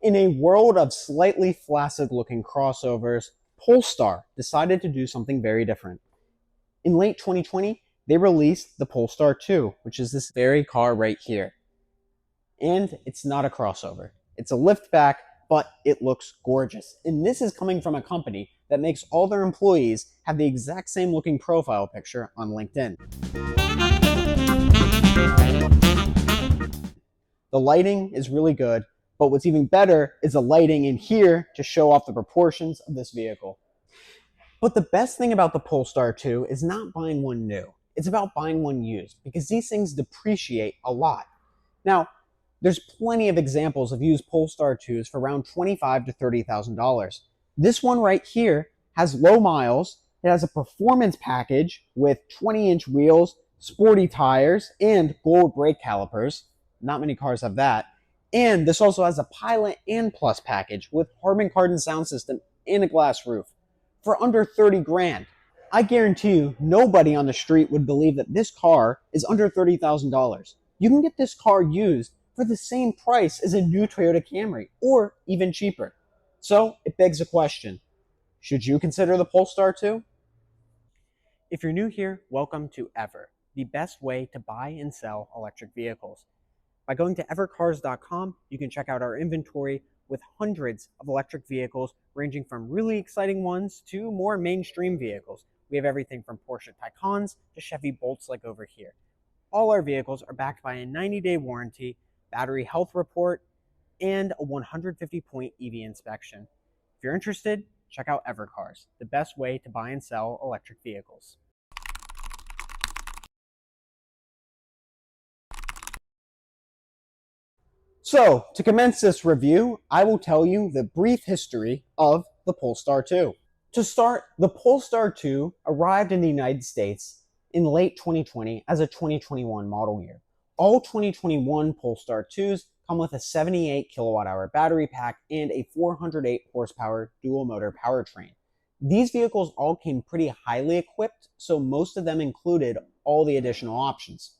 In a world of slightly flaccid-looking crossovers, Polestar decided to do something very different. In late 2020, they released the Polestar 2, which is this very car right here. And it's not a crossover. It's a liftback, but it looks gorgeous. And this is coming from a company that makes all their employees have the exact same looking profile picture on LinkedIn. The lighting is really good, but what's even better is the lighting in here to show off the proportions of this vehicle. But the best thing about the Polestar 2 is not buying one new. It's about buying one used, because these things depreciate a lot. Now, there's plenty of examples of used Polestar 2s for around $25,000 to $30,000. This one right here has low miles. It has a performance package with 20-inch wheels, sporty tires, and gold brake calipers. Not many cars have that. And this also has a Pilot and Plus package with carbon sound system and a glass roof for under 30 grand. I guarantee you nobody on the street would believe that this car is under $30,000. You can get this car used for the same price as a new Toyota Camry, or even cheaper. So it begs a question. Should you consider the Polestar 2? If you're new here, welcome to Ever, the best way to buy and sell electric vehicles. By going to evercars.com, you can check out our inventory with hundreds of electric vehicles ranging from really exciting ones to more mainstream vehicles. We have everything from Porsche Taycans to Chevy Bolts like over here. All our vehicles are backed by a 90-day warranty, battery health report, and a 150-point EV inspection. If you're interested, check out Evercars, the best way to buy and sell electric vehicles. So, to commence this review, I will tell you the brief history of the Polestar 2. To start, the Polestar 2 arrived in the United States in late 2020 as a 2021 model year. All 2021 Polestar 2s come with a 78 kilowatt-hour battery pack and a 408 horsepower dual motor powertrain. These vehicles all came pretty highly equipped, so most of them included all the additional options.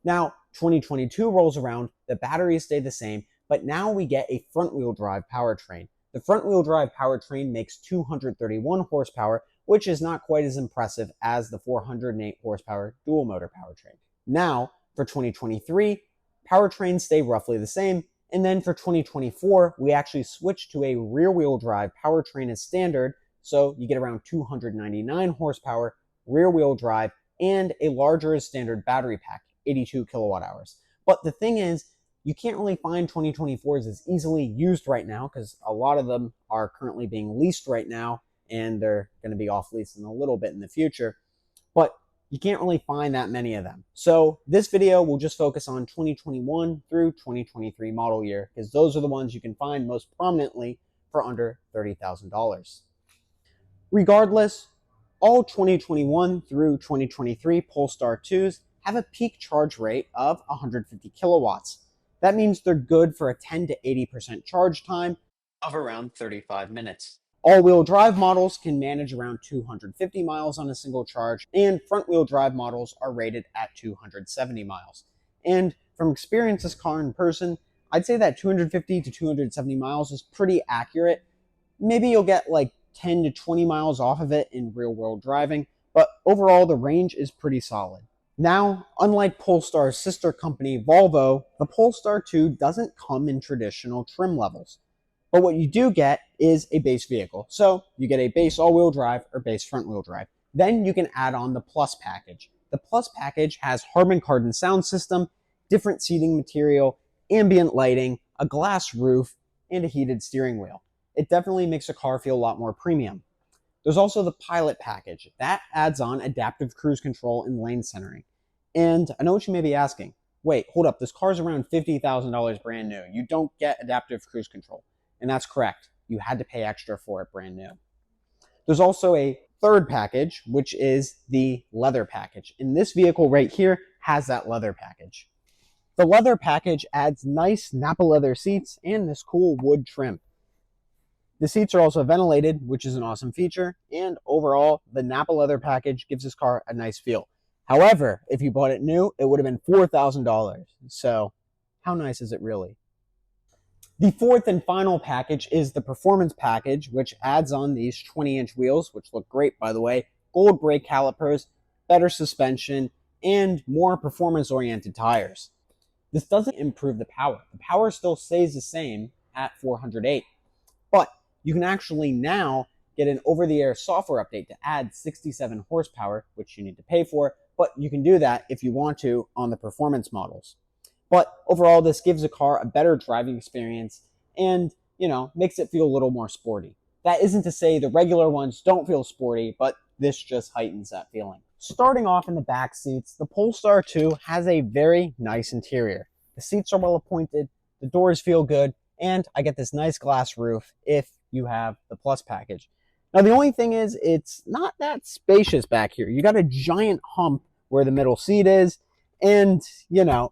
Now, 2022 rolls around, the batteries stay the same, but now we get a front-wheel drive powertrain. The front-wheel drive powertrain makes 231 horsepower, which is not quite as impressive as the 408 horsepower dual motor powertrain. Now, for 2023, powertrains stay roughly the same, and then for 2024, we actually switch to a rear-wheel drive powertrain as standard, so you get around 299 horsepower, rear-wheel drive, and a larger as standard battery pack, 82 kilowatt hours. But the thing is, you can't really find 2024s as easily used right now because a lot of them are currently being leased right now and they're going to be off lease in a little bit in the future. But you can't really find that many of them. So this video will just focus on 2021 through 2023 model year because those are the ones you can find most prominently for under $30,000. Regardless, all 2021 through 2023 Polestar 2s have a peak charge rate of 150 kilowatts. That means they're good for a 10 to 80% charge time of around 35 minutes. All-wheel drive models can manage around 250 miles on a single charge, and front-wheel drive models are rated at 270 miles. And from experience this car in person, I'd say that 250 to 270 miles is pretty accurate. Maybe you'll get like 10 to 20 miles off of it in real-world driving, but overall the range is pretty solid. Now, unlike Polestar's sister company Volvo, the Polestar 2 doesn't come in traditional trim levels. But what you do get is a base vehicle. So you get a base all-wheel drive or base front-wheel drive. Then you can add on the Plus package. The Plus package has carbon sound system, different seating material, ambient lighting, a glass roof, and a heated steering wheel. It definitely makes a car feel a lot more premium. There's also the Pilot package. That adds on adaptive cruise control and lane centering. And I know what you may be asking. Wait, hold up, this car's around $50,000 brand new. You don't get adaptive cruise control. And that's correct. You had to pay extra for it brand new. There's also a third package, which is the leather package. And this vehicle right here has that leather package. The leather package adds nice Napa leather seats and this cool wood trim. The seats are also ventilated, which is an awesome feature. And overall, the Napa leather package gives this car a nice feel. However, if you bought it new, it would have been $4,000. So how nice is it really? The fourth and final package is the performance package, which adds on these 20-inch wheels, which look great, by the way, gold brake calipers, better suspension, and more performance-oriented tires. This doesn't improve the power. The power still stays the same at 408, but you can actually now get an over-the-air software update to add 67 horsepower, which you need to pay for, but you can do that if you want to on the performance models. But overall, this gives the car a better driving experience and, makes it feel a little more sporty. That isn't to say the regular ones don't feel sporty, but this just heightens that feeling. Starting off in the back seats, the Polestar 2 has a very nice interior. The seats are well appointed, the doors feel good, and I get this nice glass roof if you have the Plus package. Now, the only thing is, it's not that spacious back here. You got a giant hump where the middle seat is, and,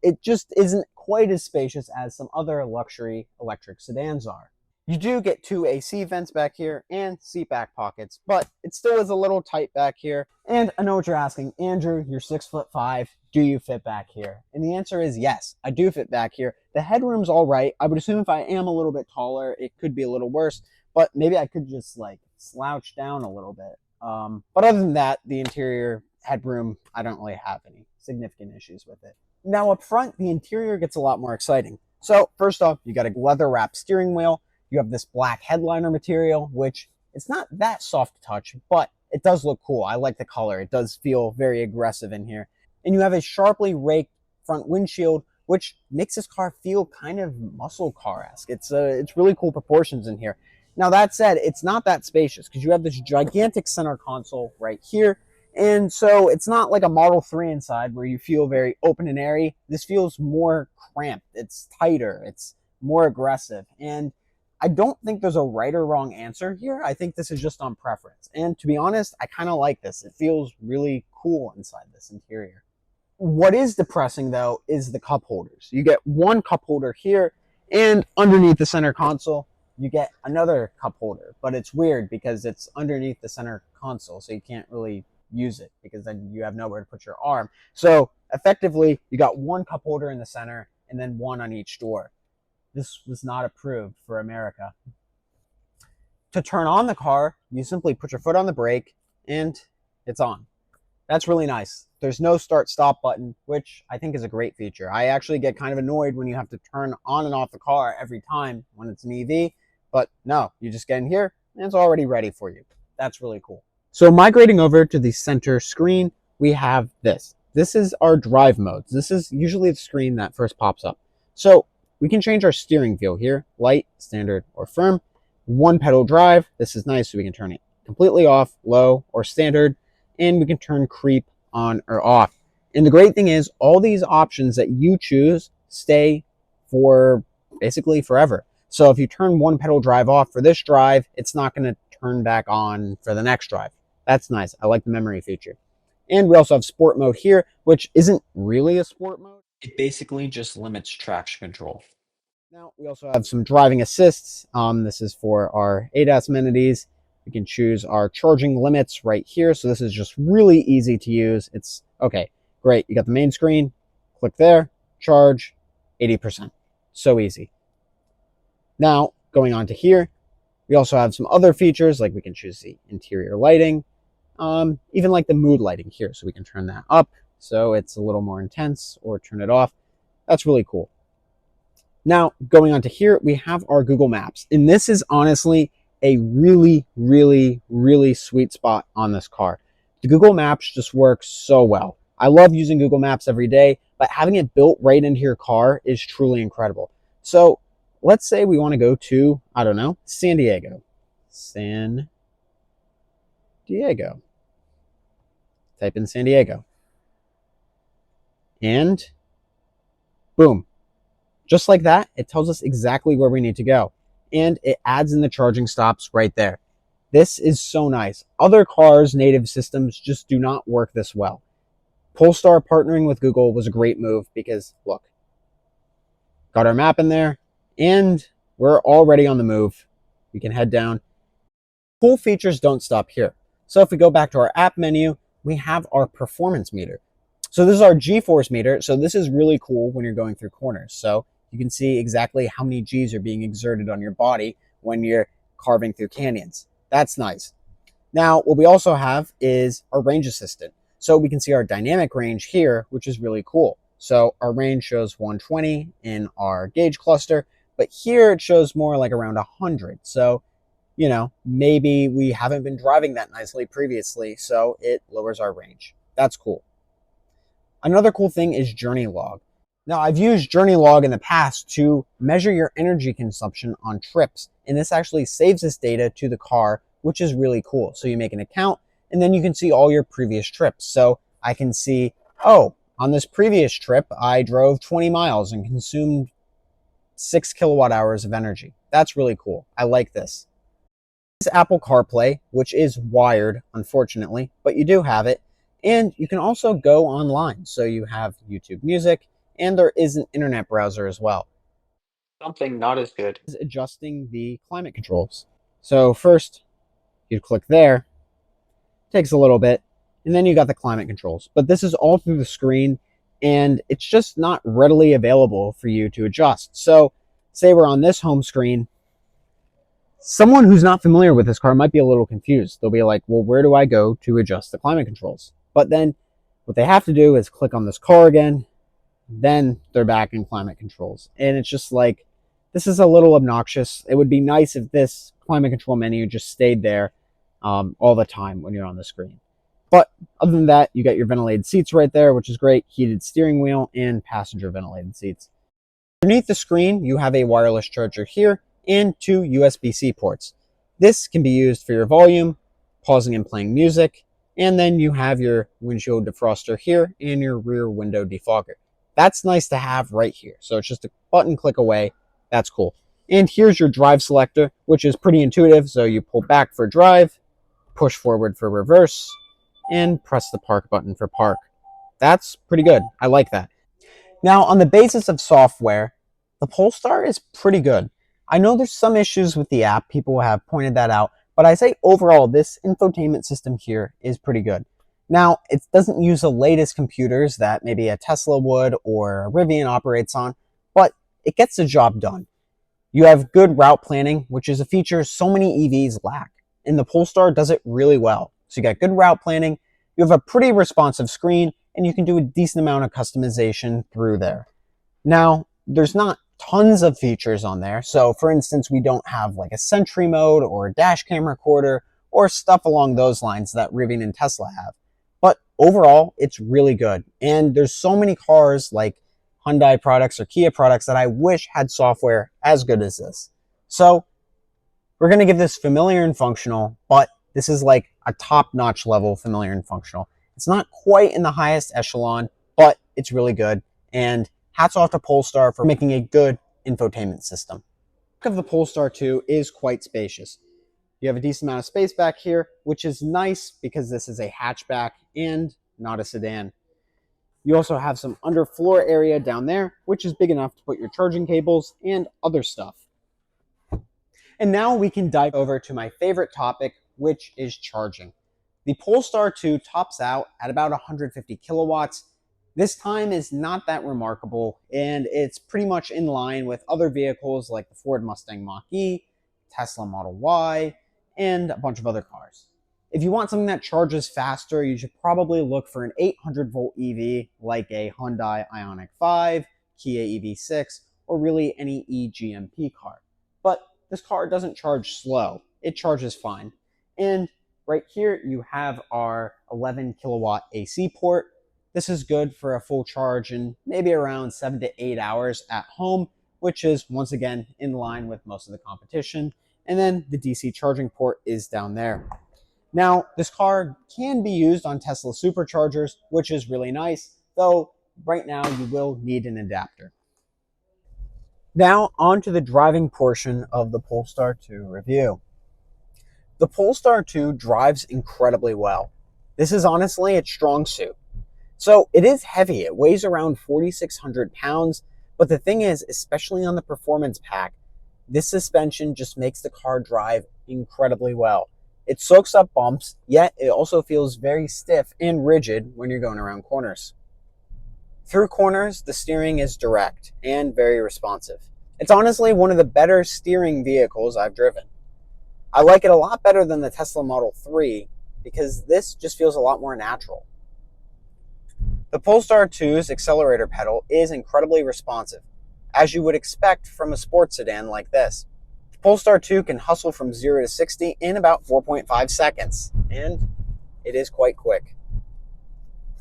it just isn't quite as spacious as some other luxury electric sedans are. You do get 2 AC vents back here and seat back pockets, but it still is a little tight back here. And I know what you're asking, Andrew, you're 6'5", do you fit back here? And the answer is yes, I do fit back here. The headroom's all right. I would assume if I am a little bit taller, it could be a little worse, but maybe I could just slouch down a little bit. But other than that, the interior headroom, I don't really have any significant issues with it. Now up front, the interior gets a lot more exciting. So first off, you got a leather wrapped steering wheel. You have this black headliner material, which it's not that soft to touch, but it does look cool. I like the color. It does feel very aggressive in here. And you have a sharply raked front windshield, which makes this car feel kind of muscle car-esque. It's really cool proportions in here. Now that said, it's not that spacious because you have this gigantic center console right here. And so it's not like a Model 3 inside where you feel very open and airy. This feels more cramped. It's tighter. It's more aggressive. And I don't think there's a right or wrong answer here. I think this is just on preference. And to be honest, I kind of like this. It feels really cool inside this interior. What is depressing, though, is the cup holders. You get one cup holder here, and underneath the center console, you get another cup holder. But it's weird because it's underneath the center console, so you can't really use it because then you have nowhere to put your arm. So effectively, you got one cup holder in the center and then one on each door. This was not approved for America. To turn on the car, you simply put your foot on the brake and it's on. That's really nice. There's no start-stop button, which I think is a great feature. I actually get kind of annoyed when you have to turn on and off the car every time when it's an EV, but no, you just get in here and it's already ready for you. That's really cool. So migrating over to the center screen, we have this. This is our drive modes. This is usually the screen that first pops up. So we can change our steering feel here, light, standard, or firm. One pedal drive. This is nice, so we can turn it completely off, low, or standard, and we can turn creep on or off. And the great thing is all these options that you choose stay for basically forever. So if you turn one pedal drive off for this drive, it's not going to turn back on for the next drive. That's nice. I like the memory feature. And we also have sport mode here, which isn't really a sport mode. It basically just limits traction control. Now we also have some driving assists. This is for our ADAS amenities. We can choose our charging limits right here. So this is just really easy to use. It's okay, great. You got the main screen, click there, charge, 80%. So easy. Now going on to here, we also have some other features, like we can choose the interior lighting, even like the mood lighting here. So we can turn that up so it's a little more intense or turn it off. That's really cool. Now going on to here, we have our Google Maps. And this is honestly a really, really, really sweet spot on this car. The Google Maps just works so well. I love using Google Maps every day, but having it built right into your car is truly incredible. So let's say we want to go to, I don't know, San Diego. San Diego. Type in San Diego. And boom. Just like that, it tells us exactly where we need to go. And it adds in the charging stops right there. This is so nice. Other cars' native systems just do not work this well. Polestar partnering with Google was a great move because, look, got our map in there, and we're already on the move. We can head down. Cool features don't stop here. So if we go back to our app menu, we have our performance meter. So this is our G-force meter. So this is really cool when you're going through corners. So You can see exactly how many G's are being exerted on your body when you're carving through canyons. That's nice. Now, what we also have is our range assistant. So we can see our dynamic range here, which is really cool. So our range shows 120 in our gauge cluster, but here it shows more like around 100. So, maybe we haven't been driving that nicely previously, so it lowers our range. That's cool. Another cool thing is Journey Log. Now, I've used Journey Log in the past to measure your energy consumption on trips, and this actually saves this data to the car, which is really cool. So you make an account, and then you can see all your previous trips. So I can see, oh, on this previous trip, I drove 20 miles and consumed 6 kilowatt hours of energy. That's really cool. I like this. This is Apple CarPlay, which is wired, unfortunately, but you do have it. And you can also go online. So you have YouTube Music, and there is an internet browser as well. Something not as good. Is adjusting the climate controls. So first, you click there, takes a little bit, and then you got the climate controls. But this is all through the screen, and it's just not readily available for you to adjust. So say we're on this home screen, someone who's not familiar with this car might be a little confused. They'll be like, well, where do I go to adjust the climate controls? But then what they have to do is click on this car again, then they're back in climate controls. And it's just like, this is a little obnoxious. It would be nice if this climate control menu just stayed there all the time when you're on the screen. But other than that, you got your ventilated seats right there, which is great, heated steering wheel, and passenger ventilated seats. Underneath the screen, you have a wireless charger here and 2 USB-C ports. This can be used for your volume, pausing and playing music, and then you have your windshield defroster here and your rear window defogger. That's nice to have right here. So it's just a button click away. That's cool. And here's your drive selector, which is pretty intuitive. So you pull back for drive, push forward for reverse, and press the park button for park. That's pretty good. I like that. Now, on the basis of software, the Polestar is pretty good. I know there's some issues with the app. People have pointed that out. But I say overall, this infotainment system here is pretty good. Now, it doesn't use the latest computers that maybe a Tesla would or a Rivian operates on, but it gets the job done. You have good route planning, which is a feature so many EVs lack, and the Polestar does it really well. So you got good route planning, you have a pretty responsive screen, and you can do a decent amount of customization through there. Now, there's not tons of features on there. So for instance, we don't have like a Sentry mode or a dash cam recorder or stuff along those lines that Rivian and Tesla have. But overall, it's really good. And there's so many cars like Hyundai products or Kia products that I wish had software as good as this. So we're going to give this familiar and functional, but this is like a top-notch level familiar and functional. It's not quite in the highest echelon, but it's really good. And hats off to Polestar for making a good infotainment system. The back of the Polestar 2 is quite spacious. You have a decent amount of space back here, which is nice because this is a hatchback and not a sedan. You also have some underfloor area down there, which is big enough to put your charging cables and other stuff. And now we can dive over to my favorite topic, which is charging. The Polestar 2 tops out at about 150 kilowatts. This time is not that remarkable, and it's pretty much in line with other vehicles like the Ford Mustang Mach-E, Tesla Model Y, and a bunch of other cars. If you want something that charges faster, you should probably look for an 800-volt EV like a Hyundai Ioniq 5, Kia EV6, or really any eGMP car. But this car doesn't charge slow. It charges fine. And right here, you have our 11 kilowatt AC port. This is good for a full charge in maybe around 7 to 8 hours at home, which is once again in line with most of the competition. And then the DC charging port is down there. Now, this car can be used on Tesla superchargers, which is really nice, though right now you will need an adapter. Now, on to the driving portion of the Polestar 2 review. The Polestar 2 drives incredibly well. This is honestly its strong suit. So it is heavy. It weighs around 4,600 pounds. But the thing is, especially on the performance pack, this suspension just makes the car drive incredibly well. It soaks up bumps, yet it also feels very stiff and rigid when you're going around corners. Through corners, the steering is direct and very responsive. It's honestly one of the better steering vehicles I've driven. I like it a lot better than the Tesla Model 3 because this just feels a lot more natural. The Polestar 2's accelerator pedal is incredibly responsive, as you would expect from a sports sedan like this. The Polestar 2 can hustle from 0 to 60 in about 4.5 seconds, and it is quite quick.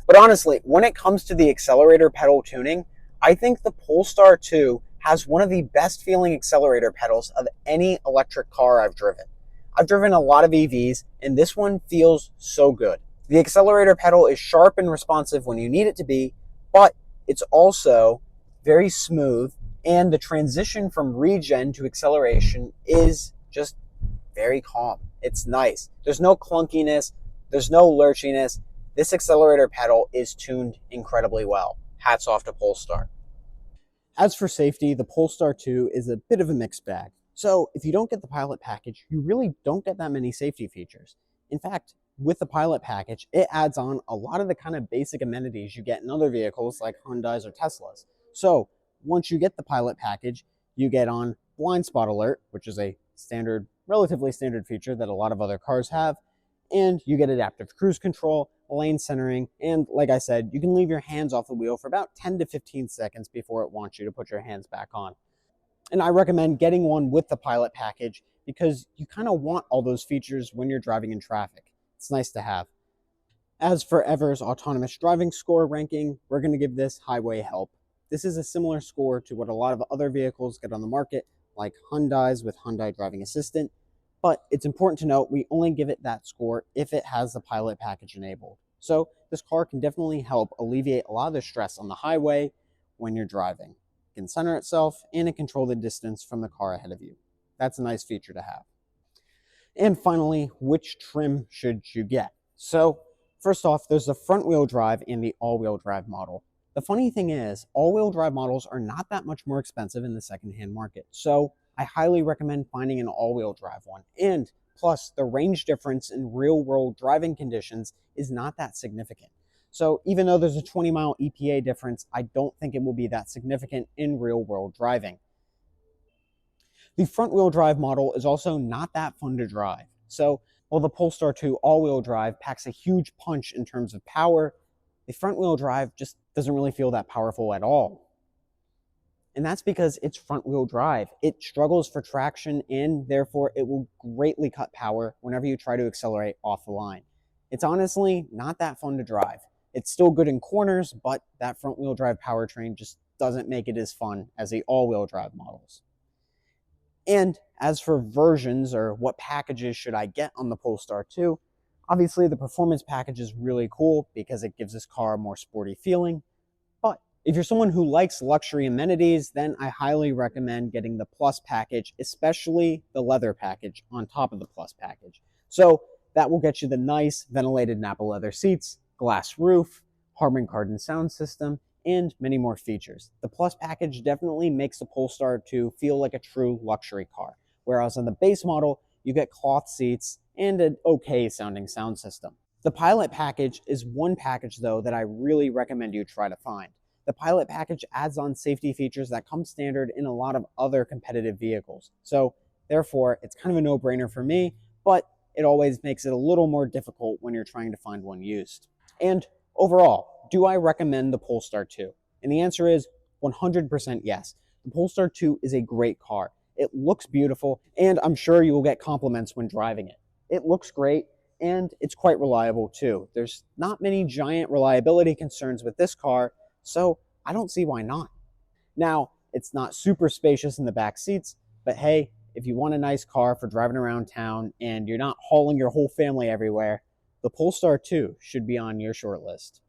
But honestly, when it comes to the accelerator pedal tuning, I think the Polestar 2 has one of the best feeling accelerator pedals of any electric car I've driven. I've driven a lot of EVs, and this one feels so good. The accelerator pedal is sharp and responsive when you need it to be, but it's also very smooth, and the transition from regen to acceleration is just very calm. It's nice. There's no clunkiness, there's no lurchiness. This accelerator pedal is tuned incredibly well. Hats off to Polestar. As for safety, the Polestar 2 is a bit of a mixed bag. So, if you don't get the Pilot package, you really don't get that many safety features. In fact, with the Pilot package, it adds on a lot of the kind of basic amenities you get in other vehicles like Hyundai's or Teslas. So, once you get the Pilot package, you get on blind spot alert, which is a standard, relatively standard feature that a lot of other cars have, and you get adaptive cruise control, lane centering, and like I said, you can leave your hands off the wheel for about 10 to 15 seconds before it wants you to put your hands back on. And I recommend getting one with the Pilot package because you kind of want all those features when you're driving in traffic. It's nice to have. As for Ever's autonomous driving score ranking, we're going to give this highway help. This is a similar score to what a lot of other vehicles get on the market, like Hyundai's with Hyundai Driving Assistant, but it's important to note we only give it that score if it has the Pilot package enabled. So this car can definitely help alleviate a lot of the stress on the highway when you're driving. It can center itself and it control the distance from the car ahead of you. That's a nice feature to have. And finally, which trim should you get? So, first off, there's the front wheel drive and the all wheel drive model. The funny thing is, all wheel drive models are not that much more expensive in the secondhand market. So, I highly recommend finding an all wheel drive one. And plus, the range difference in real world driving conditions is not that significant. So, even though there's a 20-mile EPA difference, I don't think it will be that significant in real world driving. The front wheel drive model is also not that fun to drive. So, while the Polestar 2 all wheel drive packs a huge punch in terms of power, the front wheel drive just doesn't really feel that powerful at all. And that's because it's front wheel drive. It struggles for traction and therefore it will greatly cut power whenever you try to accelerate off the line. It's honestly not that fun to drive. It's still good in corners, but that front wheel drive powertrain just doesn't make it as fun as the all wheel drive models. And as for versions or what packages should I get on the Polestar 2, obviously the performance package is really cool because it gives this car a more sporty feeling. But if you're someone who likes luxury amenities, then I highly recommend getting the Plus package, especially the leather package on top of the Plus package. So that will get you the nice ventilated Napa leather seats, glass roof, Harman Kardon sound system, and many more features. The Plus package definitely makes the Polestar 2 feel like a true luxury car, whereas on the base model, you get cloth seats and an okay sounding sound system. The Pilot package is one package, though, that I really recommend you try to find. The Pilot package adds on safety features that come standard in a lot of other competitive vehicles. So, therefore, it's kind of a no brainer for me, but it always makes it a little more difficult when you're trying to find one used. And overall, do I recommend the Polestar 2? And the answer is 100% yes. The Polestar 2 is a great car. It looks beautiful, and I'm sure you will get compliments when driving it. It looks great, and it's quite reliable too. There's not many giant reliability concerns with this car, so I don't see why not. Now, it's not super spacious in the back seats, but hey, if you want a nice car for driving around town and you're not hauling your whole family everywhere, the Polestar 2 should be on your short list.